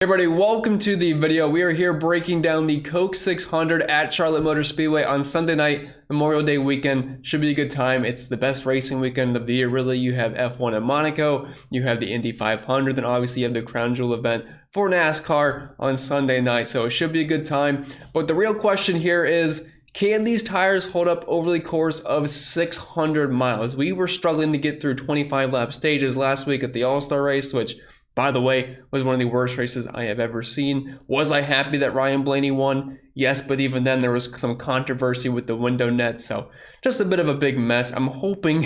Hey everybody, welcome to the video. We are here breaking down the Coke 600 at Charlotte Motor Speedway on Sunday night, Memorial Day weekend. Should be a good time. It's the best racing weekend of the year, really. You have F1 in Monaco, you have the Indy 500, then obviously you have the Crown Jewel event for NASCAR on Sunday night, so it should be a good time. But the real question here is, can these tires hold up over the course of 600 miles? We were struggling to get through 25 lap stages last week at the All-Star race, which, by the way, was one of the worst races I have ever seen. Was I happy that Ryan Blaney won? Yes, but even then there was some controversy with the window net, so just a bit of a big mess. I'm hoping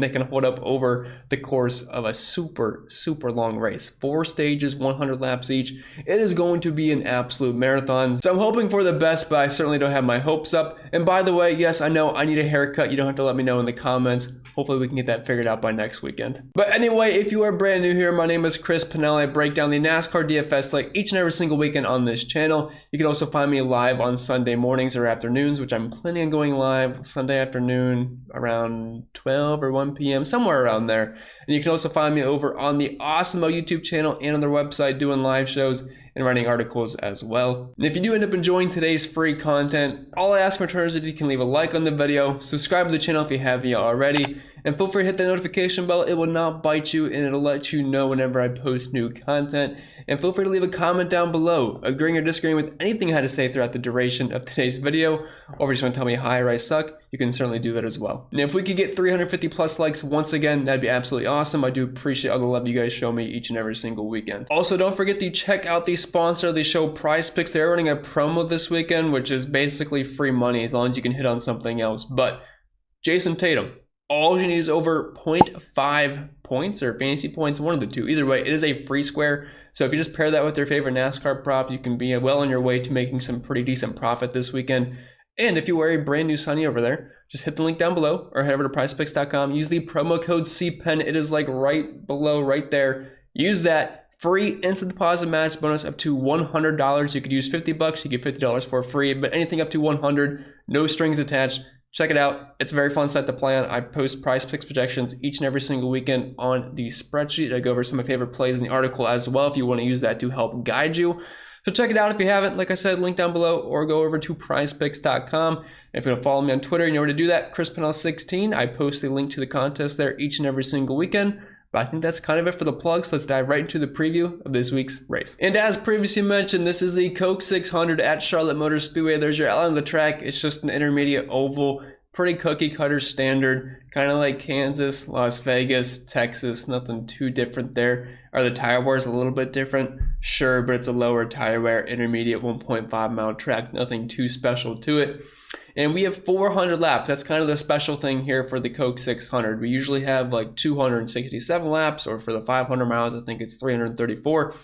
they can hold up over the course of a super long race. 4 stages, 100 laps each. It is going to be an absolute marathon. So I'm hoping for the best, but I certainly don't have my hopes up. And by the way, yes, I know I need a haircut. You don't have to let me know in the comments. Hopefully we can get that figured out by next weekend. But anyway, if you are brand new here, my name is Chris Pennell. I break down the NASCAR DFS like each and every single weekend on this channel. You can also find me live on Sunday mornings or afternoons, which I'm planning on going live Sunday afternoon around 12 or 1 p.m., somewhere around there. And you can also find me over on the Awesemo YouTube channel and on their website doing live shows and writing articles as well. And if you do end up enjoying today's free content, all I ask in return is if you can leave a like on the video, subscribe to the channel if you haven't yet already, and feel free to hit the notification bell. It will not bite you and it'll let you know whenever I post new content. And feel free to leave a comment down below, agreeing or disagreeing with anything I had to say throughout the duration of today's video, or if you just want to tell me hi or I suck, you can certainly do that as well. And if we could get 350 plus likes once again, that'd be absolutely awesome. I do appreciate all the love you guys show me each and every single weekend. Also, don't forget to check out the sponsor of the show, Prize Picks. They're running a promo this weekend, which is basically free money as long as you can hit on something else. But Jason Tatum, all you need is over 0.5 points or fantasy points, one of the two. Either way, it is a free square. So if you just pair that with your favorite NASCAR prop, you can be well on your way to making some pretty decent profit this weekend. And if you are a brand new signee over there, just hit the link down below or head over to prizepicks.com. Use the promo code CPEN. It is like right below, right there. Use that. Free instant deposit match bonus up to $100. You could use $50. You get $50 for free, but anything up to $100, no strings attached. Check it out. It's a very fun site to play on. I post Prize Picks projections each and every single weekend on the spreadsheet. I go over some of my favorite plays in the article as well if you want to use that to help guide you. So check it out if you haven't. Like I said, link down below or go over to prizepicks.com. And if you want to follow me on Twitter, you know where to do that. Chris Pennell16. I post a link to the contest there each and every single weekend. But I think that's kind of it for the plugs. Let's dive right into the preview of this week's race. And as previously mentioned, this is the Coke 600 at Charlotte Motor Speedway. There's your outline of the track. It's just an intermediate oval. Pretty cookie cutter standard, kind of like Kansas, Las Vegas, Texas, nothing too different there. Are the tire wears a little bit different? Sure, but it's a lower tire wear, intermediate 1.5 mile track, nothing too special to it. And we have 400 laps. That's kind of the special thing here for the Coke 600. We usually have like 267 laps, or for the 500 miles, I think it's 334.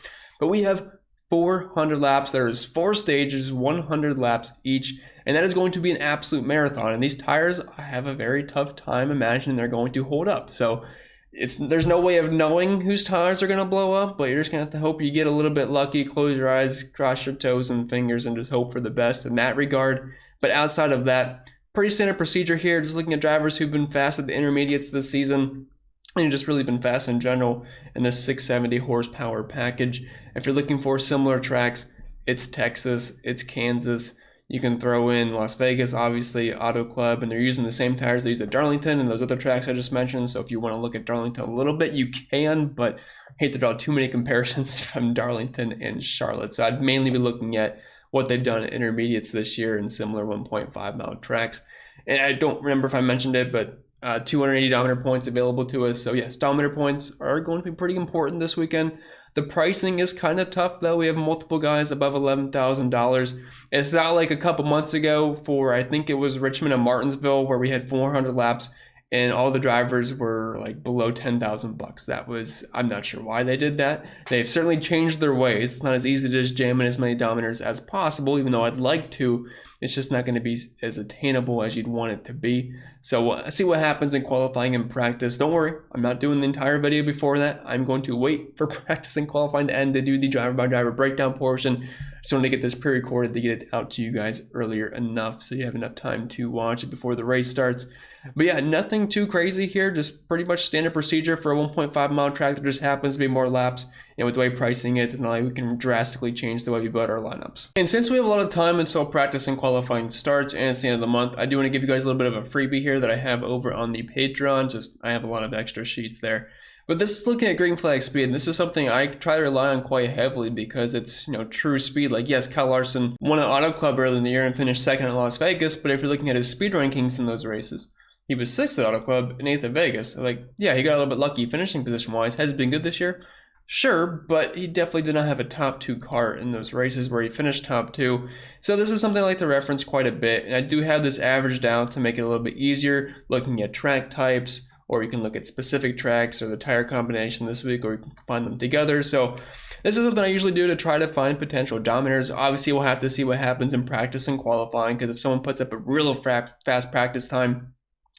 But we have 400 laps. There's 4 stages, 100 laps each. And that is going to be an absolute marathon. And these tires, I have a very tough time imagining they're going to hold up. So there's no way of knowing whose tires are going to blow up, but you're just going to have to hope you get a little bit lucky, close your eyes, cross your toes and fingers, and just hope for the best in that regard. But outside of that, pretty standard procedure here, just looking at drivers who've been fast at the intermediates this season, and just really been fast in general in this 670 horsepower package. If you're looking for similar tracks, it's Texas, it's Kansas. You can throw in Las Vegas, obviously, Auto Club, and they're using the same tires they use at Darlington and those other tracks I just mentioned. So if you want to look at Darlington a little bit, you can, but I hate to draw too many comparisons from Darlington and Charlotte. So I'd mainly be looking at what they've done at intermediates this year in similar 1.5 mile tracks. And I don't remember if I mentioned it, but 280 dominator points available to us. So yes, dominator points are going to be pretty important this weekend. The pricing is kind of tough though. We have multiple guys above $11,000. It's not like a couple months ago for, I think it was Richmond and Martinsville, where we had 400 laps and all the drivers were like below $10,000. That was, I'm not sure why they did that. They've certainly changed their ways. It's not as easy to just jam in as many dominators as possible, even though I'd like to. It's just not going to be as attainable as you'd want it to be. So see what happens in qualifying and practice. Don't worry, I'm not doing the entire video before that. I'm going to wait for practice and qualifying to end to do the driver by driver breakdown portion. Just wanted to get this pre-recorded to get it out to you guys earlier enough so you have enough time to watch it before the race starts. But yeah, nothing too crazy here, just pretty much standard procedure for a 1.5 mile track. There just happens to be more laps. And with the way pricing is, it's not like we can drastically change the way we build our lineups. And since we have a lot of time until practice and qualifying starts and it's the end of the month, I do want to give you guys a little bit of a freebie here that I have over on the Patreon. I have a lot of extra sheets there. But this is looking at green flag speed, and this is something I try to rely on quite heavily because it's, true speed. Like, yes, Kyle Larson won an Auto Club early in the year and finished second at Las Vegas, but if you're looking at his speed rankings in those races, he was 6th at Auto Club and 8th at Vegas. Like, yeah, he got a little bit lucky finishing position-wise. Has he been good this year? Sure, but he definitely did not have a top 2 car in those races where he finished top 2. So this is something I like to reference quite a bit, and I do have this averaged out to make it a little bit easier, looking at track types, or you can look at specific tracks or the tire combination this week, or you can combine them together. So this is something I usually do to try to find potential dominators. Obviously, we'll have to see what happens in practice and qualifying, because if someone puts up a real fast practice time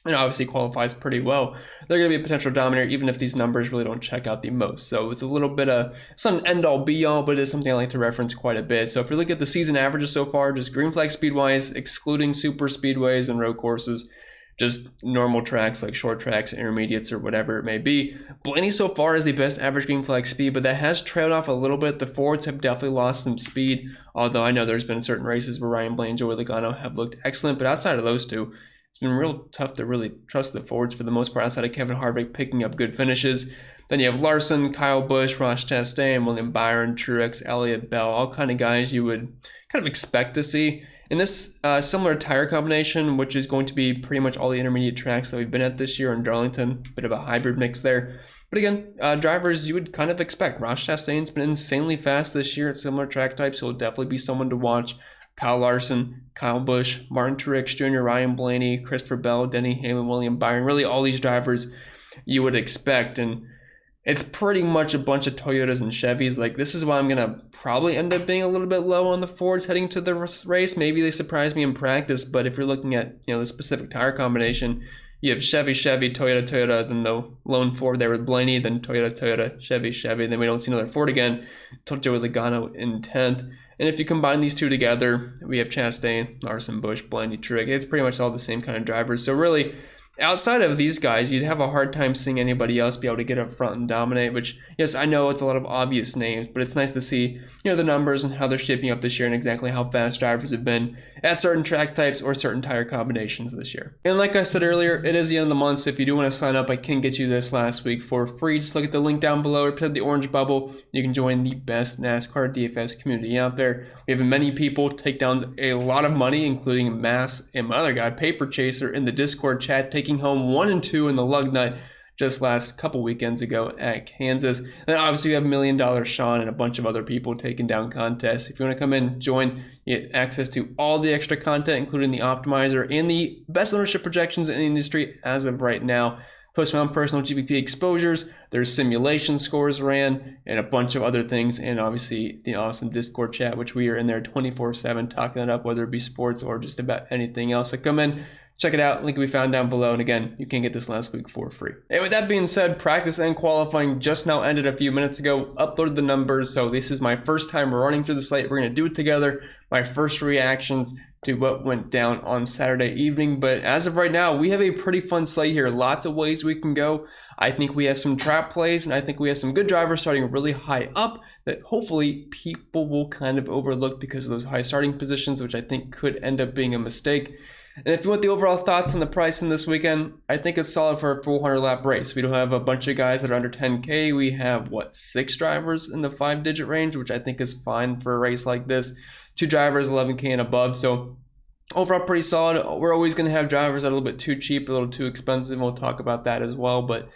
and obviously qualifies pretty well, they're going to be a potential dominator, even if these numbers really don't check out the most. So it's a little bit of, it's not an end-all be-all, but it's something I like to reference quite a bit. So if you look at the season averages so far, just green flag speed-wise, excluding super speedways and road courses, just normal tracks like short tracks, intermediates, or whatever it may be, Blaney so far is the best average green flag speed, but that has trailed off a little bit. The Fords have definitely lost some speed, although I know there's been certain races where Ryan Blaney and Joey Logano have looked excellent, but outside of those two, it's been real tough to really trust the Fords for the most part, outside of Kevin Harvick picking up good finishes. Then you have Larson, Kyle Busch, Ross Chastain, William Byron, Truex, Elliott Bell, all kind of guys you would kind of expect to see. In this similar tire combination, which is going to be pretty much all the intermediate tracks that we've been at this year in Darlington, bit of a hybrid mix there. But again, drivers you would kind of expect. Ross Chastain's been insanely fast this year at similar track types, so he'll definitely be someone to watch. Kyle Larson, Kyle Busch, Martin Truex Jr., Ryan Blaney, Christopher Bell, Denny Hamlin, William Byron, really all these drivers you would expect. And it's pretty much a bunch of Toyotas and Chevys. Like, this is why I'm going to probably end up being a little bit low on the Fords heading to the race. Maybe they surprise me in practice, but if you're looking at, the specific tire combination, you have Chevy, Toyota, then the lone Ford there with Blaney, then Toyota, Chevy, then we don't see another Ford again until Joey Logano in 10th. And if you combine these two together, we have Chastain, Larson, Busch, Blaney, Truex. It's pretty much all the same kind of drivers. So really, outside of these guys, you'd have a hard time seeing anybody else be able to get up front and dominate, which, yes, I know it's a lot of obvious names, but it's nice to see, the numbers and how they're shaping up this year and exactly how fast drivers have been at certain track types or certain tire combinations this year. And like I said earlier, it is the end of the month, so if you do want to sign up, I can get you this last week for free. Just look at the link down below, represent the orange bubble. You can join the best NASCAR DFS community out there. We have many people take down a lot of money, including Mass and my other guy, Paper Chaser, in the Discord chat, taking home 1 and 2 in the lug nut just last couple weekends ago at Kansas. And then obviously we have $1 Million Sean and a bunch of other people taking down contests. If you want to come in, join, you get access to all the extra content, including the optimizer and the best ownership projections in the industry as of right now. Post my own personal GPP exposures, there's simulation scores ran, and a bunch of other things, and obviously the awesome Discord chat, which we are in there 24/7 talking it up, whether it be sports or just about anything else. So come in, check it out, link will be found down below, and again, you can get this last week for free. And with that being said, practice and qualifying just now ended a few minutes ago, uploaded the numbers, so this is my first time running through the slate. We're going to do it together, my first reactions to what went down on Saturday evening. But as of right now, we have a pretty fun slate here. Lots of ways we can go. I think we have some trap plays, and I think we have some good drivers starting really high up that hopefully people will kind of overlook because of those high starting positions, which I think could end up being a mistake. And if you want the overall thoughts on the pricing this weekend, I think it's solid for a 400 lap race. We don't have a bunch of guys that are under 10K. We have, 6 drivers in the 5-digit range, which I think is fine for a race like this. 2 drivers, 11K and above. So overall, pretty solid. We're always going to have drivers that are a little bit too cheap, a little too expensive. We'll talk about that as well. But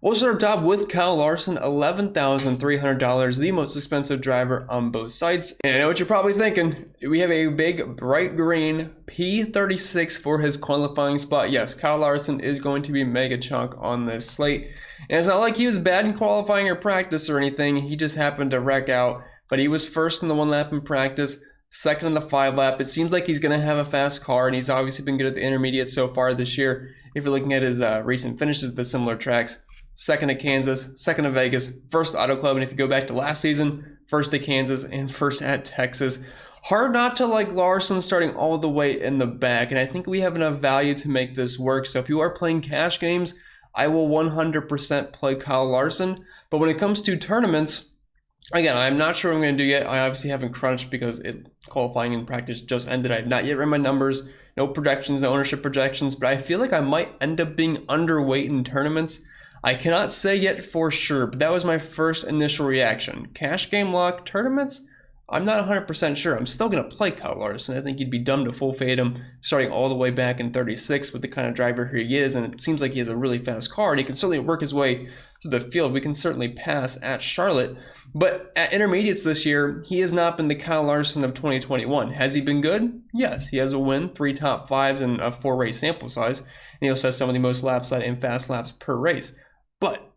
we'll start up top with Kyle Larson, $11,300, the most expensive driver on both sites. And I know what you're probably thinking. We have a big bright green P36 for his qualifying spot. Yes, Kyle Larson is going to be mega chunk on this slate. And it's not like he was bad in qualifying or practice or anything. He just happened to wreck out. But he was first in the 1 lap in practice, second in the 5 lap. It seems like he's going to have a fast car, and he's obviously been good at the intermediate so far this year. If you're looking at his recent finishes at the similar tracks, second at Kansas, second at Vegas, first Auto Club, and if you go back to last season, first at Kansas and first at Texas. Hard not to like Larson starting all the way in the back, and I think we have enough value to make this work. So if you are playing cash games, I will 100% play Kyle Larson. But when it comes to tournaments, again, I'm not sure what I'm going to do yet. I obviously haven't crunched because qualifying in practice just ended. I have not yet read my numbers, no projections, no ownership projections, but I feel like I might end up being underweight in tournaments. I cannot say yet for sure, but that was my first initial reaction. Cash game lock, tournaments, I'm not 100% sure. I'm still going to play Kyle Larson. I think you'd be dumb to full fade him starting all the way back in 36 with the kind of driver he is, and it seems like he has a really fast car, and he can certainly work his way through the field. We can certainly pass at Charlotte, but at intermediates this year, he has not been the Kyle Larson of 2021. Has he been good? Yes. He has a win, 3 top 5s, and a 4-race sample size, and he also has some of the most laps led in fast laps per race. But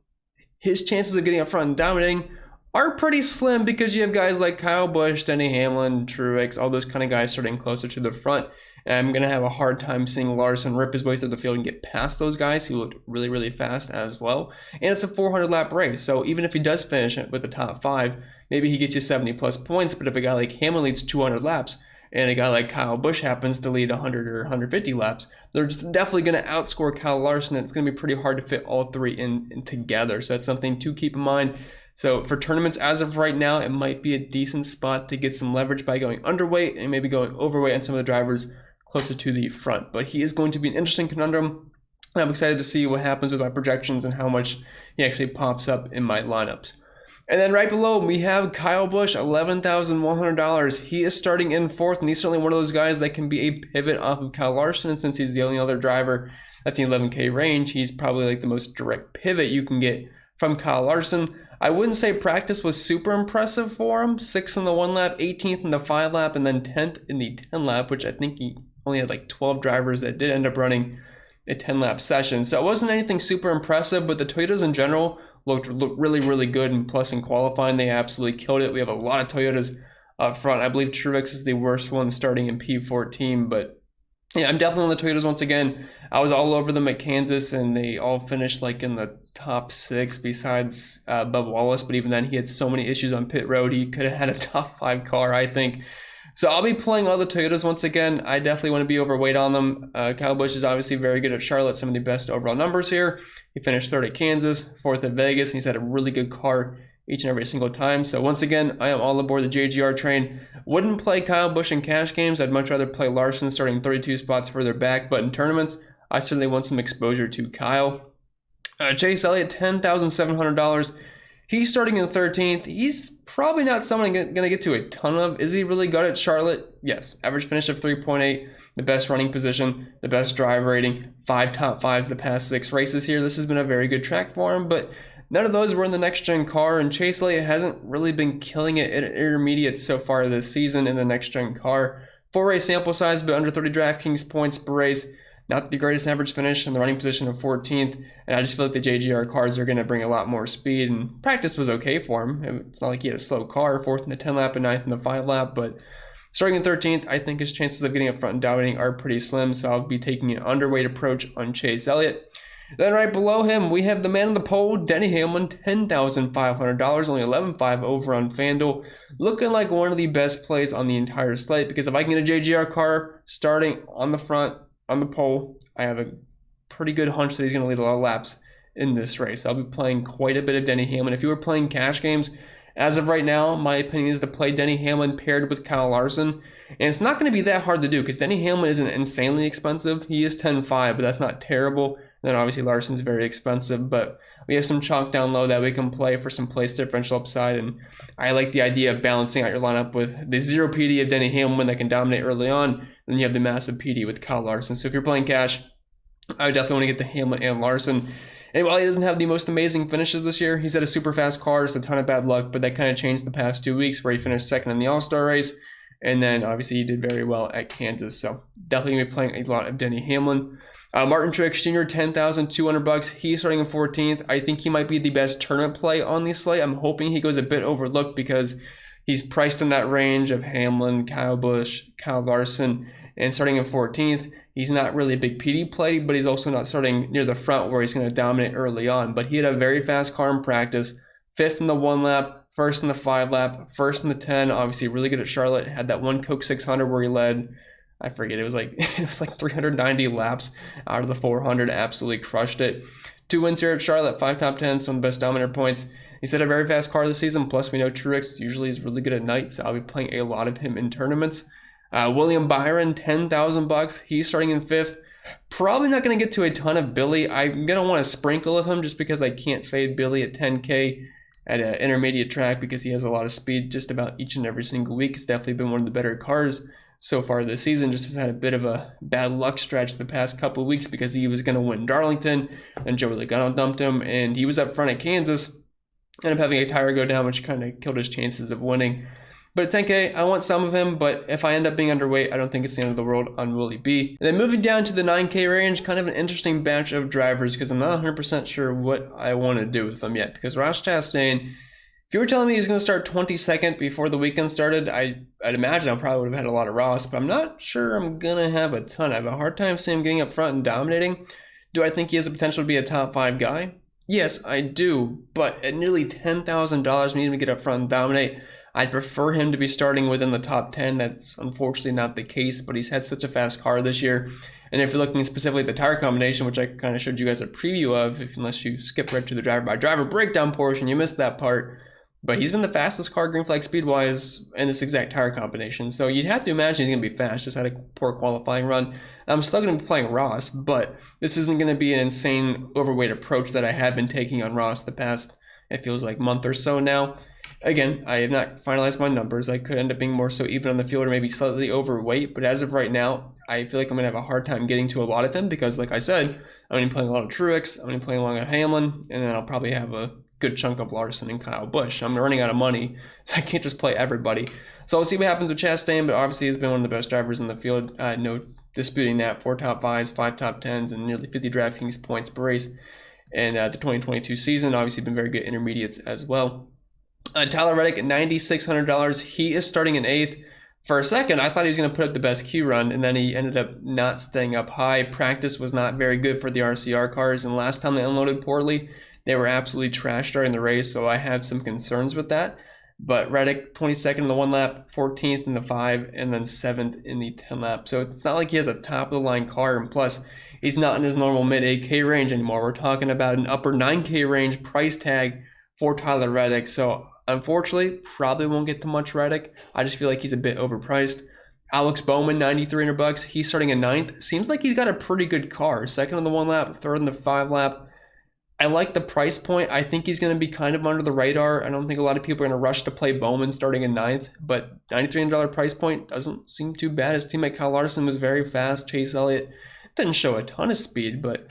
his chances of getting up front and dominating are pretty slim because you have guys like Kyle Busch, Denny Hamlin, Truex, all those kind of guys starting closer to the front. And I'm going to have a hard time seeing Larson rip his way through the field and get past those guys who looked really, really fast as well. And it's a 400-lap race, so even if he does finish with the top 5, maybe he gets you 70-plus points. But if a guy like Hamlin leads 200 laps and a guy like Kyle Busch happens to lead 100 or 150 laps, they're just definitely going to outscore Kyle Larson. And it's going to be pretty hard to fit all three in together. So that's something to keep in mind. So for tournaments, as of right now, it might be a decent spot to get some leverage by going underweight and maybe going overweight on some of the drivers closer to the front. But he is going to be an interesting conundrum. And I'm excited to see what happens with my projections and how much he actually pops up in my lineups. And then right below, we have Kyle Busch, $11,100. He is starting in 4th, and he's certainly one of those guys that can be a pivot off of Kyle Larson. And since he's the only other driver that's in the 11K range, he's probably like the most direct pivot you can get from Kyle Larson. I wouldn't say practice was super impressive for him. 6th in the 1 lap, 18th in the 5 lap, and then 10th in the 10 lap, which I think he only had like 12 drivers that did end up running a 10-lap session. So it wasn't anything super impressive, but the Toyotas in general looked really, really good. And plus in qualifying, they absolutely killed it. We have a lot of Toyotas up front. I believe Truex is the worst one starting in P14, but yeah, I'm definitely on the Toyotas once again. I was all over them at Kansas, and they all finished like in the top 6 besides Bubba Wallace. But even then, he had so many issues on pit road. He could have had a top 5 car, I think. So I'll be playing all the Toyotas once again. I definitely want to be overweight on them. Kyle Busch is obviously very good at Charlotte. Some of the best overall numbers here. He finished 3rd at Kansas, 4th at Vegas, and he's had a really good car each and every single time. So once again, I am all aboard the JGR train. Wouldn't play Kyle Busch in cash games. I'd much rather play Larson starting 32 spots further back. But in tournaments, I certainly want some exposure to Kyle. Chase Elliott, $10,700. He's starting in 13th. He's probably not someone going to get to a ton of. Is he really good at Charlotte? Yes. Average finish of 3.8, the best running position, the best drive rating, 5 top 5s the past 6 races here. This has been a very good track for him, but none of those were in the next-gen car, and Chase Elliott hasn't really been killing it at intermediates so far this season in the next-gen car. 4-race sample size, but under 30 DraftKings points per race. Not the greatest average finish in the running position of 14th, and I just feel like the JGR cars are going to bring a lot more speed, and practice was okay for him. It's not like he had a slow car, 4th in the 10 lap and 9th in the 5 lap, but starting in 13th, I think his chances of getting up front and dominating are pretty slim, so I'll be taking an underweight approach on Chase Elliott. Then right below him, we have the man on the pole, Denny Hamlin, $10,500, only $11,500 over on FanDuel. Looking like one of the best plays on the entire slate, because if I can get a JGR car starting on the front, on the pole, I have a pretty good hunch that he's going to lead a lot of laps in this race. I'll be playing quite a bit of Denny Hamlin. If you were playing cash games, as of right now, my opinion is to play Denny Hamlin paired with Kyle Larson. And it's not going to be that hard to do because Denny Hamlin isn't insanely expensive. He is $10,500, but that's not terrible. And then obviously Larson's very expensive, but we have some chalk down low that we can play for some place differential upside. And I like the idea of balancing out your lineup with the 0 PD of Denny Hamlin that can dominate early on. Then you have the massive PD with Kyle Larson. So if you're playing cash, I definitely want to get the Hamlin and Larson. And while he doesn't have the most amazing finishes this year, he's had a super fast car, just a ton of bad luck, but that kind of changed the past 2 weeks where he finished 2nd in the All-Star race. And then obviously he did very well at Kansas. So definitely going to be playing a lot of Denny Hamlin. Martin Trex Jr., $10,200. He's starting in 14th. I think he might be the best tournament play on the slate. I'm hoping he goes a bit overlooked because he's priced in that range of Hamlin, Kyle Busch, Kyle Larson, and starting in 14th. He's not really a big PD play, but he's also not starting near the front where he's going to dominate early on. But he had a very fast car in practice, 5th in the 1 lap, first in the 5 lap, first in the 10. Obviously, really good at Charlotte. Had that one Coke 600 where he led, I forget, it was like 390 laps out of the 400. Absolutely crushed it. 2 wins here at Charlotte, 5 top 10s, some of the best dominator points. He's had a very fast car this season. Plus, we know Truex usually is really good at night, so I'll be playing a lot of him in tournaments. William Byron, $10,000. He's starting in 5th. Probably not going to get to a ton of Billy. I'm going to want to sprinkle of him just because I can't fade Billy at 10K at an intermediate track because he has a lot of speed just about each and every single week. It's definitely been one of the better cars so far this season. Just has had a bit of a bad luck stretch the past couple of weeks because he was going to win Darlington and Joey Logano dumped him, and he was up front at Kansas. Ended up having a tire go down, which kind of killed his chances of winning. But at 10K, I want some of him, but if I end up being underweight, I don't think it's the end of the world on Willie B. And then moving down to the 9K range, kind of an interesting batch of drivers because I'm not 100% sure what I want to do with them yet. Because Ross Chastain, if you were telling me he's going to start 22nd before the weekend started, I'd imagine I probably would have had a lot of Ross, but I'm not sure I'm going to have a ton. I have a hard time seeing him getting up front and dominating. Do I think he has the potential to be a top 5 guy? Yes, I do, but at nearly $10,000, we need him to get up front and dominate. I'd prefer him to be starting within the top 10. That's unfortunately not the case, but he's had such a fast car this year. And if you're looking specifically at the tire combination, which I kind of showed you guys a preview of, unless you skip right to the driver-by-driver breakdown portion, you missed that part. But he's been the fastest car green flag speed-wise in this exact tire combination. So you'd have to imagine he's going to be fast, just had a poor qualifying run. I'm still going to be playing Ross, but this isn't going to be an insane overweight approach that I have been taking on Ross the past, it feels like, month or so now. Again, I have not finalized my numbers. I could end up being more so even on the field or maybe slightly overweight. But as of right now, I feel like I'm going to have a hard time getting to a lot of them because, like I said, I'm going to be playing a lot of Truex. I'm going to be playing along with Hamlin. And then I'll probably have a good chunk of Larson and Kyle Busch. I'm running out of money, so I can't just play everybody. So we'll see what happens with Chastain. But obviously, he's been one of the best drivers in the field. No disputing that. 4 top 5s, 5 top 10s, and nearly 50 DraftKings points per race. And the 2022 season, obviously, been very good intermediates as well. Tyler Reddick at $9,600. He is starting in 8th. For a second, I thought he was going to put up the best Q run, and then he ended up not staying up high. Practice was not very good for the RCR cars, and last time they unloaded poorly, they were absolutely trashed during the race, so I have some concerns with that. But Reddick, 22nd in the 1 lap, 14th in the 5, and then 7th in the 10 lap. So it's not like he has a top-of-the-line car, and plus, he's not in his normal mid-8K range anymore. We're talking about an upper 9K range price tag for Tyler Reddick, so unfortunately, probably won't get to much Reddick. I just feel like he's a bit overpriced. Alex Bowman, $9,300. He's starting in 9th. Seems like he's got a pretty good car. 2nd in the 1 lap, 3rd in the 5 lap. I like the price point. I think he's going to be kind of under the radar. I don't think a lot of people are going to rush to play Bowman starting in 9th, but $9,300 price point doesn't seem too bad. His teammate Kyle Larson was very fast. Chase Elliott didn't show a ton of speed, but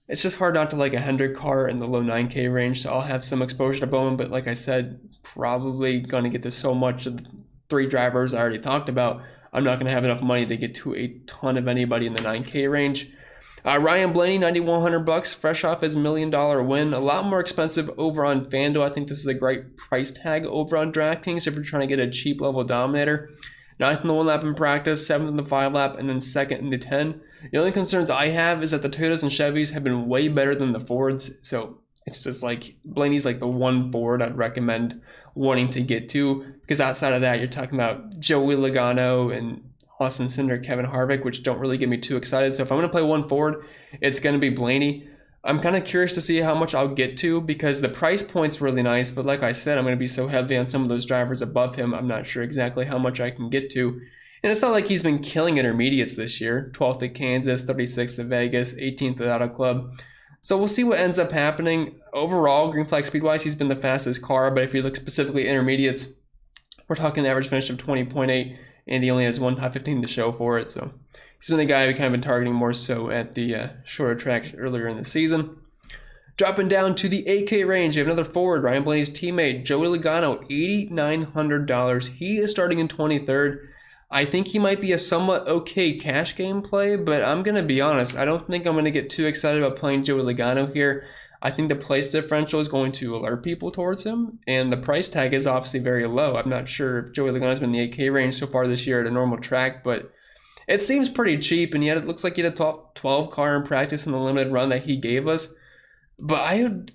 it's just hard not to like a Hendrick car in the low 9K range, so I'll have some exposure to Bowman, but like I said, probably going to get to so much of the 3 drivers I already talked about. I'm not going to have enough money to get to a ton of anybody in the 9K range. Ryan Blaney, $9,100, fresh off his $1 million win. A lot more expensive over on FanDuel. I think this is a great price tag over on DraftKings if you're trying to get a cheap level dominator. 9th in the 1 lap in practice, 7th in the 5 lap, and then 2nd in the 10. The only concerns I have is that the Toyotas and Chevys have been way better than the Fords. So it's just like Blaney's like the one Ford I'd recommend wanting to get to, because outside of that, you're talking about Joey Logano and Austin Cendrick, Kevin Harvick, which don't really get me too excited. So if I'm going to play one Ford, it's going to be Blaney. I'm kind of curious to see how much I'll get to because the price point's really nice. But like I said, I'm going to be so heavy on some of those drivers above him. I'm not sure exactly how much I can get to. And it's not like he's been killing intermediates this year. 12th at Kansas, 36th at Vegas, 18th at Auto Club. So we'll see what ends up happening. Overall, green flag speed-wise, he's been the fastest car. But if you look specifically at intermediates, we're talking an average finish of 20.8. And he only has 1 top 15 to show for it. So he's been the guy we kind of been targeting more so at the shorter tracks earlier in the season. Dropping down to the 8K range, you have another Ford, Ryan Blaney's teammate, Joey Logano, $8,900. He is starting in 23rd. I think he might be a somewhat okay cash game play, but I'm going to be honest. I don't think I'm going to get too excited about playing Joey Logano here. I think the place differential is going to alert people towards him, and the price tag is obviously very low. I'm not sure if Joey Logano's been in the 8K range so far this year at a normal track, but it seems pretty cheap, and yet it looks like he had a top 12 car in practice in the limited run that he gave us. But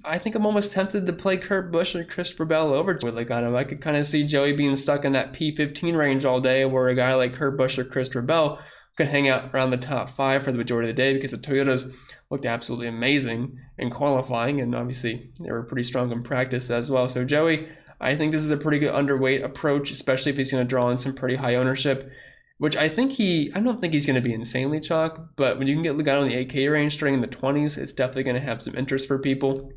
I think I'm almost tempted to play Kurt Busch or Christopher Bell over like on him. I could kind of see Joey being stuck in that P15 range all day, where a guy like Kurt Busch or Christopher Bell could hang out around the top 5 for the majority of the day, because the Toyotas looked absolutely amazing in qualifying, and obviously they were pretty strong in practice as well. So Joey, I think this is a pretty good underweight approach, especially if he's going to draw in some pretty high ownership, which I don't think he's going to be insanely chalk, but when you can get the guy on the 8K range starting in the 20s, it's definitely going to have some interest for people.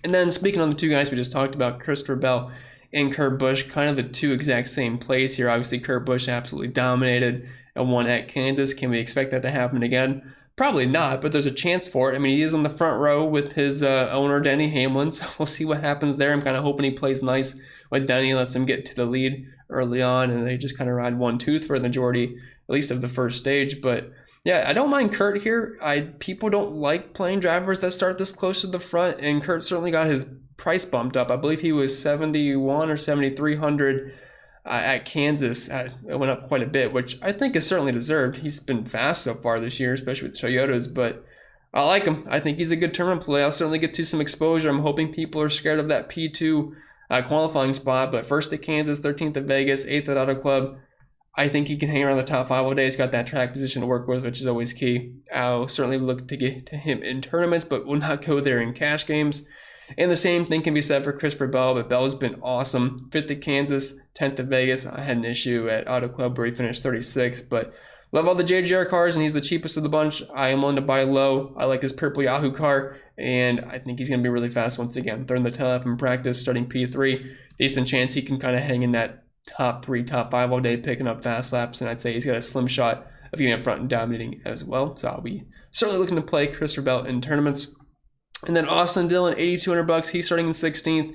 And then speaking on the two guys we just talked about, Christopher Bell and Kurt Busch, kind of the two exact same plays here. Obviously, Kurt Busch absolutely dominated and won at Kansas. Can we expect that to happen again? Probably not, but there's a chance for it. I mean, he is on the front row with his owner, Denny Hamlin, so we'll see what happens there. I'm kind of hoping he plays nice when Denny lets him get to the lead early on, and they just kind of ride one tooth for the majority, at least of the first stage. But yeah, I don't mind Kurt here. People don't like playing drivers that start this close to the front, and Kurt certainly got his price bumped up. I believe he was 71 or 7,300 at Kansas. It went up quite a bit, which I think is certainly deserved. He's been fast so far this year, especially with Toyotas, but I like him. I think he's a good tournament play. I'll certainly get to some exposure. I'm hoping people are scared of that P2 qualifying spot, but first at Kansas, 13th at Vegas, 8th at Auto Club. I think he can hang around the top 5 all day. He's got that track position to work with, which is always key. I'll certainly look to get to him in tournaments, but will not go there in cash games. And the same thing can be said for Christopher Bell, but Bell's been awesome. 5th at Kansas, 10th at Vegas. I had an issue at Auto Club where he finished 36th, but love all the JGR cars, and he's the cheapest of the bunch. I am willing to buy low. I like his purple Yahoo car, and I think he's going to be really fast once again. Third in the 10 lap in practice, starting P3. Decent chance he can kind of hang in that top 3, top 5 all day, picking up fast laps, and I'd say he's got a slim shot of getting up front and dominating as well. So I'll be certainly looking to play Christopher Bell in tournaments. And then Austin Dillon, $8,200. He's starting in 16th.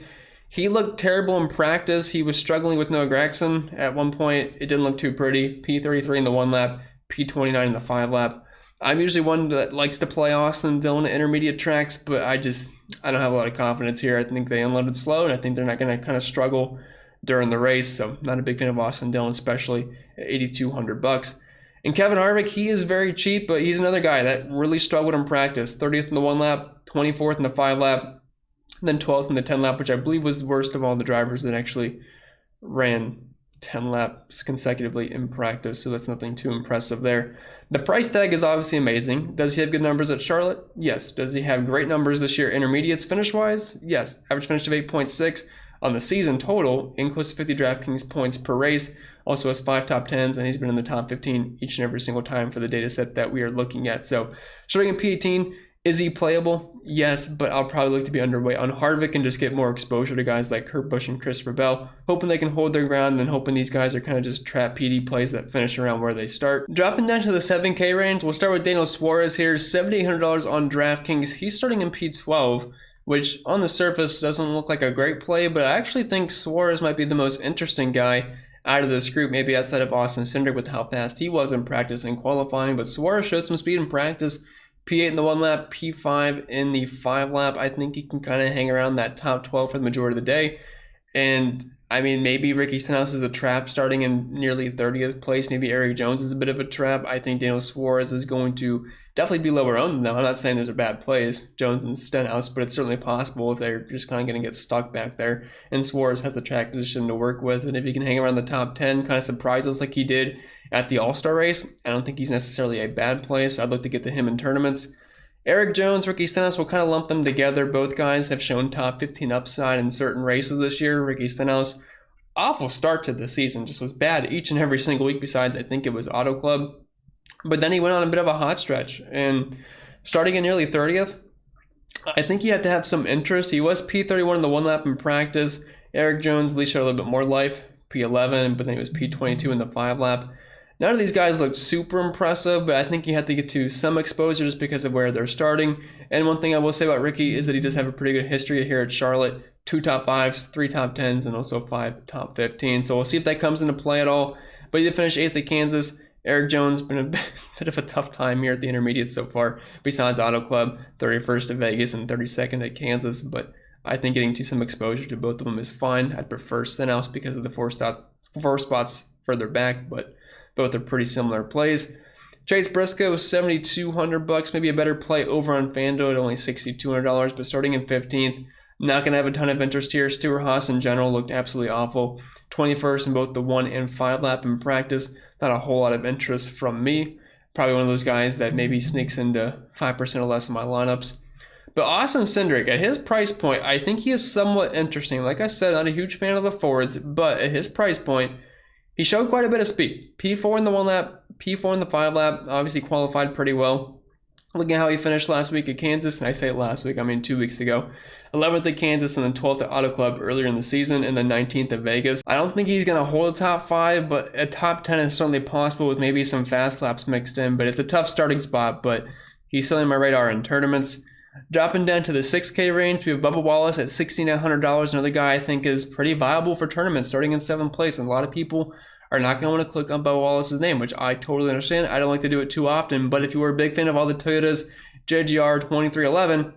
He looked terrible in practice. He was struggling with Noah Gragson at one point. It didn't look too pretty. P33 in the 1 lap, P29 in the 5 lap. I'm usually one that likes to play Austin Dillon at intermediate tracks, but I don't have a lot of confidence here. I think they unloaded slow, and I think they're not going to kind of struggle during the race. So not a big fan of Austin Dillon, especially at $8,200. And Kevin Harvick, he is very cheap, but he's another guy that really struggled in practice. 30th in the 1 lap, 24th in the 5 lap, and then 12th in the 10 lap, which I believe was the worst of all the drivers that actually ran 10 laps consecutively in practice. So that's nothing too impressive there. The price tag is obviously amazing. Does he have good numbers at Charlotte? Yes. Does he have great numbers this year, intermediates finish-wise? Yes. Average finish of 8.6 on the season total, in close to 50 DraftKings points per race. Also has 5 top 10s, and he's been in the top 15 each and every single time for the data set that we are looking at. So starting in P18, is he playable? Yes, but I'll probably look to be underweight on Harvick and just get more exposure to guys like Kurt Busch and Christopher Bell, hoping they can hold their ground, and then hoping these guys are kind of just trap PD plays that finish around where they start. Dropping down to the 7K range, we'll start with Daniel Suarez here, $7,800 on DraftKings. He's starting in P12, which on the surface doesn't look like a great play, but I actually think Suarez might be the most interesting guy out of this group, maybe outside of Austin Cendrick with how fast he was in practice and qualifying, but Suarez showed some speed in practice. P8 in the 1 lap, P5 in the 5 lap. I think he can kind of hang around that top 12 for the majority of the day. And I mean, maybe Ricky Stenhouse is a trap starting in nearly 30th place. Maybe Eric Jones is a bit of a trap. I think Daniel Suarez is going to definitely be lower owned than them. I'm not saying those are bad plays, Jones and Stenhouse, but it's certainly possible if they're just kind of going to get stuck back there. And Suarez has the track position to work with. And if he can hang around the top 10, kind of surprise us like he did at the All-Star race, I don't think he's necessarily a bad play, so I'd look to get to him in tournaments. Eric Jones, Ricky Stenhouse, will kind of lump them together. Both guys have shown top 15 upside in certain races this year. Ricky Stenhouse, awful start to the season, just was bad each and every single week besides I think it was Auto Club. But then he went on a bit of a hot stretch, and starting in nearly 30th, I think he had to have some interest. He was P31 in the 1 lap in practice. Eric Jones at least showed a little bit more life, P11, but then he was P22 in the 5 lap. None of these guys looked super impressive, but I think you have to get to some exposure just because of where they're starting. And one thing I will say about Ricky is that he does have a pretty good history here at Charlotte. 2 top 5s, 3 top 10s, and also 5 top 15. So we'll see if that comes into play at all. But he did finish 8th at Kansas. Eric Jones been a bit of a tough time here at the intermediate so far, besides Auto Club, 31st at Vegas and 32nd at Kansas. But I think getting to some exposure to both of them is fine. I'd prefer Stenhouse because of the 4 spots further back, but both are pretty similar plays. Chase Briscoe, $7,200, maybe a better play over on FanDuel at only $6,200, but starting in 15th. Not going to have a ton of interest here. Stuart Haas in general looked absolutely awful. 21st in both the 1 and 5 lap in practice. Not a whole lot of interest from me. Probably one of those guys that maybe sneaks into 5% or less of my lineups. But Austin Cendrick, at his price point, I think he is somewhat interesting. Like I said, not a huge fan of the Fords, but at his price point, he showed quite a bit of speed. P4 in the 1 lap, P4 in the 5 lap, obviously qualified pretty well. Look at how he finished last week at Kansas, and I say last week, I mean 2 weeks ago. 11th at Kansas and then 12th at Auto Club earlier in the season, and then 19th at Vegas. I don't think he's going to hold a top 5, but a top 10 is certainly possible with maybe some fast laps mixed in, but it's a tough starting spot, but he's still on my radar in tournaments. Dropping down to the 6K range, we have Bubba Wallace at $6,900, another guy I think is pretty viable for tournaments, starting in 7th place, and a lot of people are not going to want to click on Bubba Wallace's name, which I totally understand. I don't like to do it too often, but if you were a big fan of all the Toyotas, JGR 2311,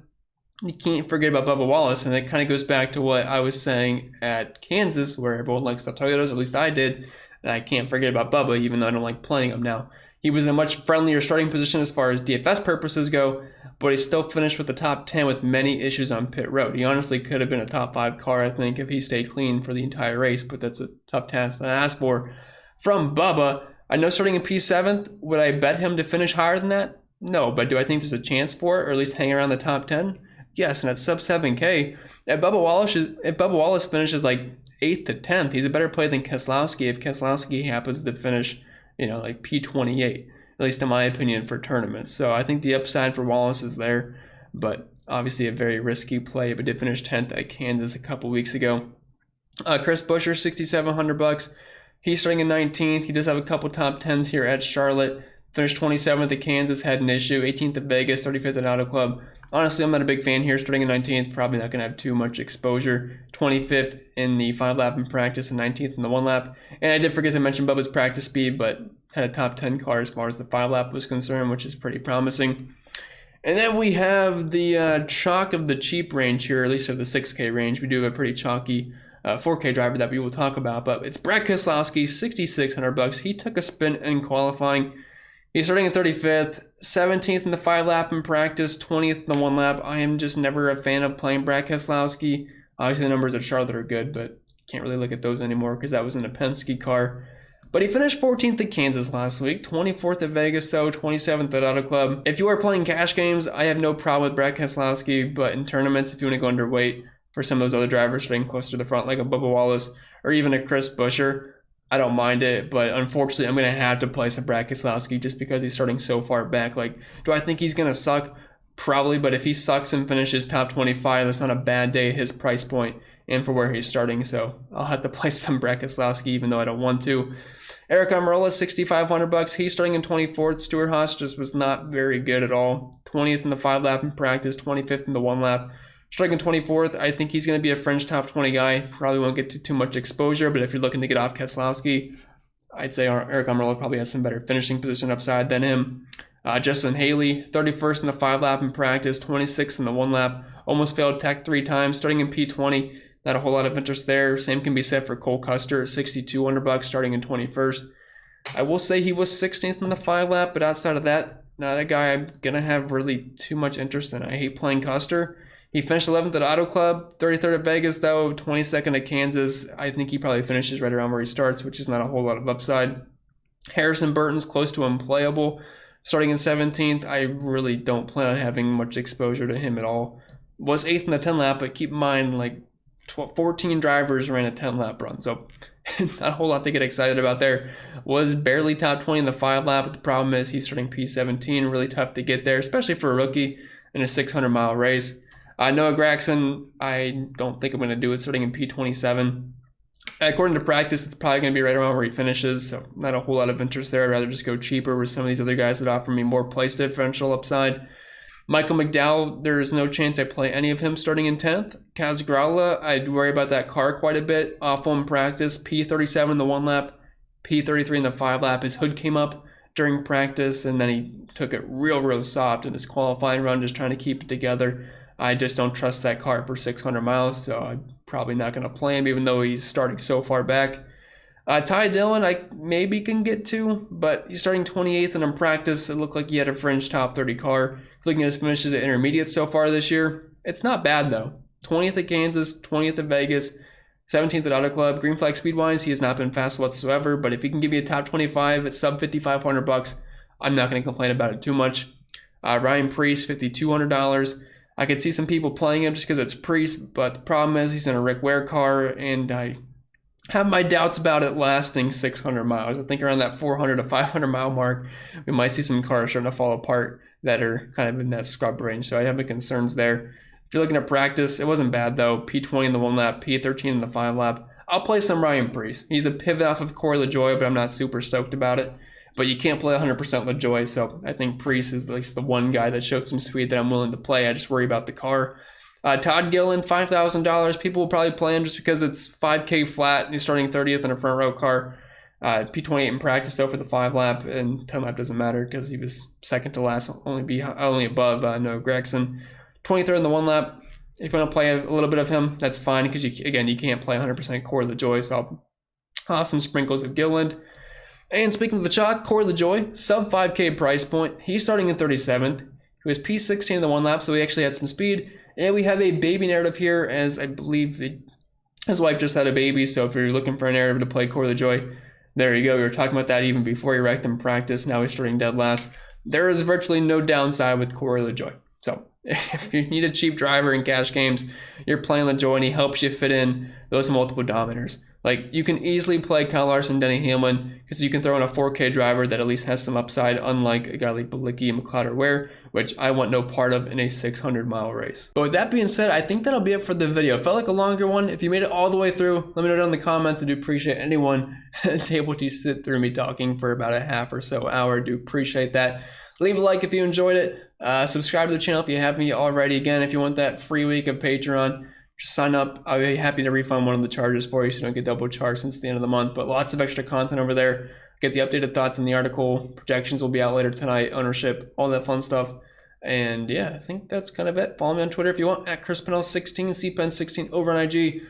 you can't forget about Bubba Wallace, and it kind of goes back to what I was saying at Kansas, where everyone likes the Toyotas, at least I did, and I can't forget about Bubba, even though I don't like playing him now. He was in a much friendlier starting position as far as DFS purposes go, but he still finished with the top 10 with many issues on pit road. He honestly could have been a top 5 car, I think, if he stayed clean for the entire race, but that's a tough task to ask for. From Bubba, I know starting in P7th, would I bet him to finish higher than that? No, but do I think there's a chance for it, or at least hang around the top 10? Yes, and at sub 7K, if Bubba Wallace finishes like 8th to 10th, he's a better play than Koslowski if Koslowski happens to finish, like P28, at least in my opinion, for tournaments. So I think the upside for Wallace is there, but obviously a very risky play, but did finish 10th at Kansas a couple weeks ago. Chris Buescher, $6,700. He's starting in 19th. He does have a couple top 10s here at Charlotte. Finished 27th at Kansas, had an issue. 18th at Vegas, 35th at Auto Club. Honestly, I'm not a big fan here. Starting in 19th, probably not going to have too much exposure. 25th in the 5 lap in practice and 19th in the 1 lap. And I did forget to mention Bubba's practice speed, but had a top 10 car as far as the 5 lap was concerned, which is pretty promising. And then we have the chalk of the cheap range here, at least of the 6K range. We do have a pretty chalky 4K driver that we will talk about, but it's Brad Koslowski, $6,600. He took a spin in qualifying. He's starting at 35th, 17th in the 5 lap in practice, 20th in the 1 lap. I am just never a fan of playing Brad Koslowski. Obviously the numbers at Charlotte are good, but can't really look at those anymore because that was in a Penske car. But he finished 14th at Kansas last week, 24th at Vegas though, 27th at Auto Club. If you are playing cash games, I have no problem with Brad Koslowski, but in tournaments, if you want to go underweight for some of those other drivers getting closer to the front, like a Bubba Wallace or even a Chris Buescher, I don't mind it, but unfortunately, I'm going to have to play some Brad Koslowski just because he's starting so far back. Like, do I think he's going to suck? Probably, but if he sucks and finishes top 25, that's not a bad day at his price point and for where he's starting, so I'll have to play some Brad Koslowski even though I don't want to. Eric Almirola, $6,500. He's starting in 24th. Stuart Haas just was not very good at all. 20th in the 5 lap in practice, 25th in the 1 lap. Striking 24th, I think he's going to be a fringe top 20 guy. Probably won't get too much exposure, but if you're looking to get off Koslowski, I'd say Eric Almirola probably has some better finishing position upside than him. Justin Haley, 31st in the 5 lap in practice, 26th in the 1 lap. Almost failed tech 3 times, starting in P20. Not a whole lot of interest there. Same can be said for Cole Custer at $6,200, starting in 21st. I will say he was 16th in the 5 lap, but outside of that, not a guy I'm going to have really too much interest in. I hate playing Custer. He finished 11th at Auto Club, 33rd at Vegas though, 22nd at Kansas. I think he probably finishes right around where he starts, which is not a whole lot of upside. Harrison Burton's close to unplayable. Starting in 17th, I really don't plan on having much exposure to him at all. Was 8th in the 10 lap, but keep in mind, like 14 drivers ran a 10 lap run, so not a whole lot to get excited about there. Was barely top 20 in the 5 lap, but the problem is he's starting P17, really tough to get there, especially for a rookie in a 600-mile race. Noah Gragson, I don't think I'm going to do it starting in P27. According to practice, it's probably going to be right around where he finishes, so not a whole lot of interest there. I'd rather just go cheaper with some of these other guys that offer me more place differential upside. Michael McDowell, there is no chance I play any of him starting in 10th. Kaz Grala, I'd worry about that car quite a bit. Awful in practice, P37 in the 1 lap, P33 in the 5 lap. His hood came up during practice, and then he took it real soft in his qualifying run, just trying to keep it together. I just don't trust that car for 600 miles, so I'm probably not going to play him, even though he's starting so far back. Dillon, I maybe can get to, but he's starting 28th, and in practice, it looked like he had a fringe top 30 car. Looking at his finishes at intermediate so far this year, it's not bad though. 20th at Kansas, 20th at Vegas, 17th at Auto Club. Green flag speed-wise, he has not been fast whatsoever, but if he can give me a top 25 at sub $5,500, I'm not going to complain about it too much. Ryan Preece, $5,200. I could see some people playing him just because it's Preece, but the problem is he's in a Rick Ware car, and I have my doubts about it lasting 600 miles. I think around that 400 to 500 mile mark, we might see some cars starting to fall apart that are kind of in that scrub range. So I have my concerns there. If you're looking at practice, it wasn't bad though. P20 in the 1 lap, P13 in the 5 lap. I'll play some Ryan Preece. He's a pivot off of Corey LaJoie, but I'm not super stoked about it. But you can't play 100% LaJoie, so I think Preece is at least the one guy that showed some speed that I'm willing to play. I just worry about the car. Todd Gilliland, $5,000. People will probably play him just because it's 5K flat and he's starting 30th in a front row car. P28 in practice though for the 5 lap, and 10 lap doesn't matter because he was second to last, only above Noah Gragson. 23rd in the 1 lap. If you want to play a little bit of him, that's fine because you can't play 100% Corey LaJoie, so I'll have some sprinkles of Gilliland. And speaking of the chalk, Corey LaJoie, sub 5K price point. He's starting in 37th. He was P16 in the 1 lap, so he actually had some speed. And we have a baby narrative here, as I believe his wife just had a baby. So if you're looking for a narrative to play Corey LaJoie, there you go. We were talking about that even before he wrecked in practice. Now he's starting dead last. There is virtually no downside with Corey LaJoie. So if you need a cheap driver in cash games, you're playing LaJoie and he helps you fit in those multiple dominators. Like, you can easily play Kyle Larson, Denny Hamlin, because you can throw in a 4K driver that at least has some upside, unlike a guy like Balicki and McLeod or Ware, which I want no part of in a 600-mile race. But with that being said, I think that'll be it for the video. It felt like a longer one. If you made it all the way through, let me know down in the comments. I do appreciate anyone that's able to sit through me talking for about a half or so hour. I do appreciate that. Leave a like if you enjoyed it. Subscribe to the channel if you haven't already. Again, if you want that free week of Patreon, just sign up. I'll be happy to refund one of the charges for you so you don't get double charged since the end of the month. But lots of extra content over there. Get the updated thoughts in the article. Projections will be out later tonight. Ownership, all that fun stuff. And yeah, I think that's kind of it. Follow me on Twitter if you want, at ChrisPennell16, CPen16 over on IG.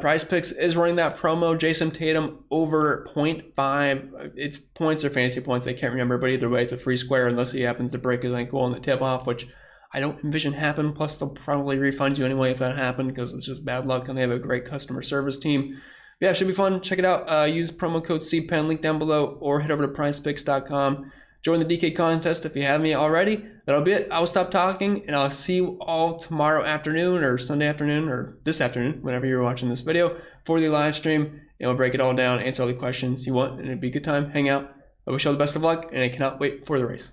Prize Picks is running that promo. Jason Tatum over 0.5. It's points or fantasy points. I can't remember, but either way, it's a free square unless he happens to break his ankle on the tip off, which I don't envision happen. Plus, they'll probably refund you anyway if that happened because it's just bad luck and they have a great customer service team. Yeah, it should be fun. Check it out. Use promo code CPEN, link down below, or head over to prizepicks.com. Join the DK contest if you haven't already. That'll be it. I will stop talking, and I'll see you all tomorrow afternoon or Sunday afternoon or this afternoon, whenever you're watching this video, for the live stream. And we'll break it all down, answer all the questions you want, and it'll be a good time. Hang out. I wish you all the best of luck, and I cannot wait for the race.